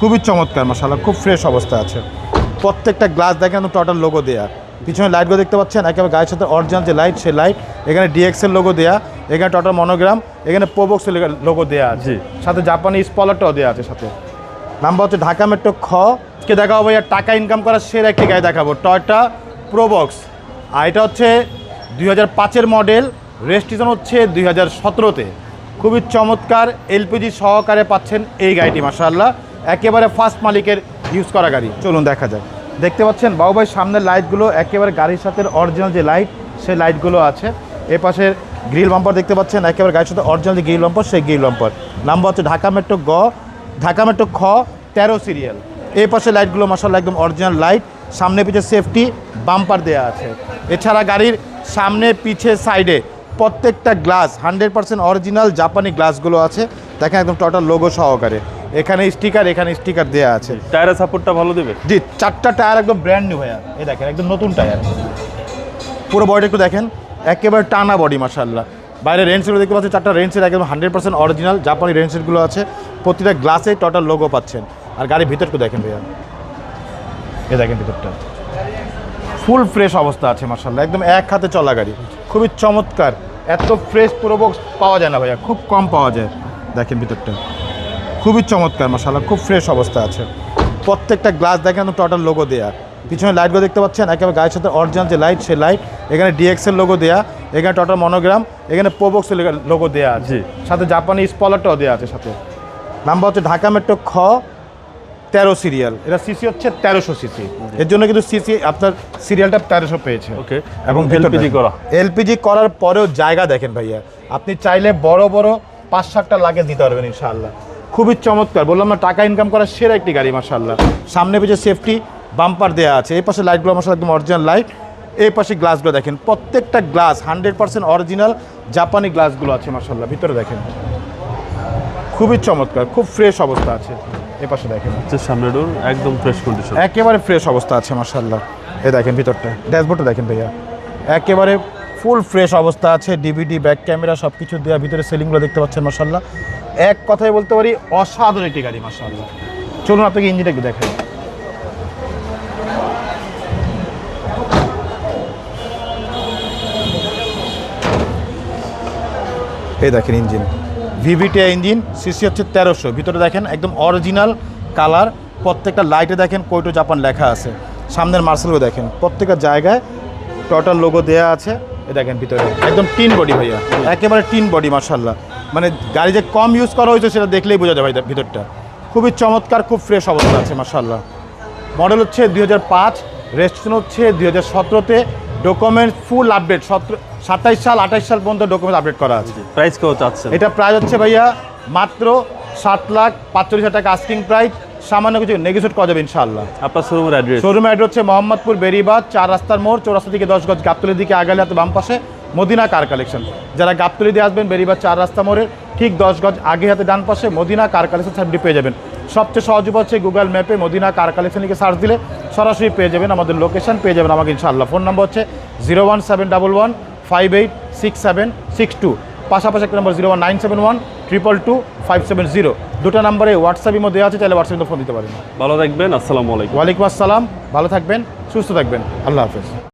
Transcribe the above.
খুবই চমৎকার মাশাআল্লাহ, খুব ফ্রেশ অবস্থা আছে। প্রত্যেকটা গ্লাস দেখেন টোটাল লোগো দেয়া, পিছনে লাইটগুলো দেখতে পাচ্ছেন একেবারে গায়ের সাথে অরিজিনাল যে লাইট সেই লাইট, এখানে ডিএক্সেল লোগো দেয়া, এখানে টোটাল মনোগ্রাম, এখানে প্রোবক্সের লোগো দেয়া আছে, সাথে জাপানি স্পলারটাও দেওয়া আছে সাথে। নাম্বার হচ্ছে ঢাকা মেট্রো খ। কে দেখাবো ভাইয়া টাকা ইনকাম করার সেরা একটি গাড়ি দেখাবো, টয়োটা প্রোবক্স। আর এটা হচ্ছে 2005-এর মডেল, রেজিস্ট্রেশন হচ্ছে 2017-তে। খুবই চমৎকার এলপিজি সহকারে পাচ্ছেন এই গাড়িটি মাশাআল্লাহ, একেবারে ফার্স্ট মালিকের ইউজ করা গাড়ি। চলুন দেখা যাক। দেখতে পাচ্ছেন বাবু ভাই সামনের লাইটগুলো একেবারে গাড়ির সাথে অরিজিনাল যে লাইট সেই লাইটগুলো আছে। এ পাশের গ্রিল বাম্পার দেখতে পাচ্ছেন একেবারে গাড়ির সাথে অরিজিনাল যে গ্রিল বাম্পার সেই গ্রিল বাম্পার। নাম্বার হচ্ছে ঢাকা মেট্রো গ, ঢাকা মেট্রো খ 13 সিরিয়াল। এই পাশে লাইটগুলো মাশাআল্লাহ একদম অরিজিনাল লাইট, সামনে পিছে সেফটি বাম্পার দেওয়া আছে। এছাড়া গাড়ির সামনে পিছে সাইডে প্রত্যেকটা গ্লাস 100% অরিজিনাল জাপানি গ্লাসগুলো আছে, দেখেন একদম টোটাল লোগো সহকারে। এখানে স্টিকার দেওয়া আছে। টায়ারের সাপোর্টটা ভালো দেবে জি, 4টা টায়ার একদম ব্র্যান্ড নিউ ভাইয়া, এই দেখেন একদম নতুন টায়ার। পুরো বডিটা একটু দেখেন একেবারে টানা বডি মাশাআল্লাহ। বাইরে রেঞ্জগুলো দেখতে পাচ্ছেন 4টা রেঞ্জের একদম 100% অরিজিনাল জাপানি রেঞ্জেরগুলো আছে, প্রতিটা গ্লাসে টোটাল লোগো পাচ্ছেন। আর গাড়ির ভিতরটা দেখেন ভাইয়া, এই দেখেন ভিতরটা ফুল ফ্রেশ অবস্থা আছে মাশাআল্লাহ, একদম এক হাতে চলা গাড়ি, খুবই চমৎকার। এত ফ্রেশ প্রোবক্স পাওয়া যায় না ভাইয়া, খুব কম পাওয়া যায়। দেখেন ভিতরটা খুবই চমৎকার মাশাআল্লাহ, খুব ফ্রেশ অবস্থা আছে। প্রত্যেকটা গ্লাস দেখেন টোটাল লোগো দেয়া, পিছনে লাইটগুলো দেখতে পাচ্ছেন একেবারে গায়ের সাথে অরিজিনাল যে লাইট সেই লাইট, এখানে ডিএক্সেল লোগো দেয়া, এখানে টোটাল মনোগ্রাম, এখানে প্রোবক্সের লোগো দেয়া আছে, সাথে জাপানি স্পলারটাও দেওয়া আছে সাথে। নাম্বার হচ্ছে ঢাকা মেট্রো খ 13 সিরিয়াল। এটা সিসি হচ্ছে 1300 সিসি, এর জন্য কিন্তু সিসি আপনার সিরিয়ালটা 1300 পেয়েছে। ওকে, এবং এলপিজি করার পরেও জায়গা দেখেন ভাইয়া, আপনি চাইলে বড় বড় 5-7টা লাগেজ দিতে পারবেন ইনশাআল্লাহ। খুবই চমৎকার, বললাম না টাকা ইনকাম করার সেরা একটি গাড়ি মাশাআল্লাহ। সামনে পিছে সেফটি বাম্পার দেওয়া আছে, এই পাশে লাইটগুলো মাশাআল্লাহ একদম অরিজিনাল লাইট, এই পাশে গ্লাসগুলো দেখেন প্রত্যেকটা গ্লাস 100% অরিজিনাল জাপানি গ্লাসগুলো আছে মাশাআল্লাহ। ভিতরে দেখেন খুবই চমৎকার, খুব ফ্রেশ অবস্থা আছে। এই পাশে দেখেন সামনে ডোর একদম ফ্রেশ কন্ডিশন, একেবারে ফ্রেশ অবস্থা আছে মাশাআল্লাহ। এই দেখেন ভিতরটা, ড্যাশবোর্ডটা দেখেন ভাইয়া একেবারে ফুল ফ্রেশ অবস্থা আছে, ডিভিডি ব্যাক ক্যামেরা সব কিছু দেওয়া, ভিতরে সেলিংগুলো দেখতে পাচ্ছেন মাশাআল্লাহ। এক কথায় বলতে পারি অসাধারণ একটি গাড়ি মাশাআল্লাহ। চলুন আপনাকে ইঞ্জিনটা একটু দেখাই। এই দেখেন ইঞ্জিন ভিভিটি ইঞ্জিন, সিসি হচ্ছে 1300, ভিতরে দেখেন একদম অরিজিনাল কালার, প্রত্যেকটা লাইটে দেখেন কোইটো জাপান লেখা আছে, সামনের মার্সেলও দেখেন প্রত্যেকটা জায়গায় টোটাল লোগো দেওয়া আছে। এই দেখেন ভিতরে একদম টিন বডি ভাইয়া, একেবারে টিন বডি মাশাআল্লাহ। মানে গাড়ি যে কম ইউজ করা হয়েছে সেটা দেখলেই বোঝা যায় ভাই, ভিতরটা খুবই চমৎকার, খুব ফ্রেশ অবস্থা আছে মাশাআল্লাহ। মডেল হচ্ছে 2005, রেজিস্ট্রেশন হচ্ছে 2017-তে, ডকুমেন্ট ফুল আপডেট, 27 সাল 28 সাল পর্যন্ত ডকুমেন্ট আপডেট করা আছে। প্রাইস কত চাচ্ছেন? এটা প্রাইস হচ্ছে ভাইয়া মাত্র 7,45,000 টাকা আস্কিং প্রাইস, সামান্য কিছু নেগোশিয়েট করা যাবে ইনশাআল্লাহ। আপনার শোরুমের অ্যাড্রেস? শোরুমের অ্যাড্রেস হচ্ছে মোহাম্মদপুর বেরিবাদ 4 রাস্তার মোড়, চৌরাস্তা থেকে 10 গজ, গাবতলীর দিকে আগালে হাতে বাম পাশে মদিনা কার কালেকশন। যারা গাবতলী দিয়ে আসবেন বেরিবাদ 4 রাস্তা মোড়ের ঠিক 10 গজ আগে হাতে ডান পাশে মদিনা কার কালেকশন সাইডটি পেয়ে যাবেন। সবচেয়ে সহজ উপায় হচ্ছে গুগল ম্যাপে মদিনা কার কালেকশন লিখে সার্চ দিলে সরাসরি পেয়ে যাবেন, আমাদের লোকেশন পেয়ে যাবেন আমাকে ইনশাআল্লাহ। ফোন নাম্বার হচ্ছে 01711586762, পাশাপাশি একটা নাম্বার 01971222570। দুটো নাম্বারে হোয়াটসঅ্যাপ ইমো দেওয়া আছে, তাহলে হোয়াটসঅ্যাপে ফোন দিতে পারেন। ভালো থাকবেন, আসসালামু আলাইকুম। ওয়ালাইকুম আসসালাম, ভালো থাকবেন, সুস্থ থাকবেন, আল্লাহ হাফেজ।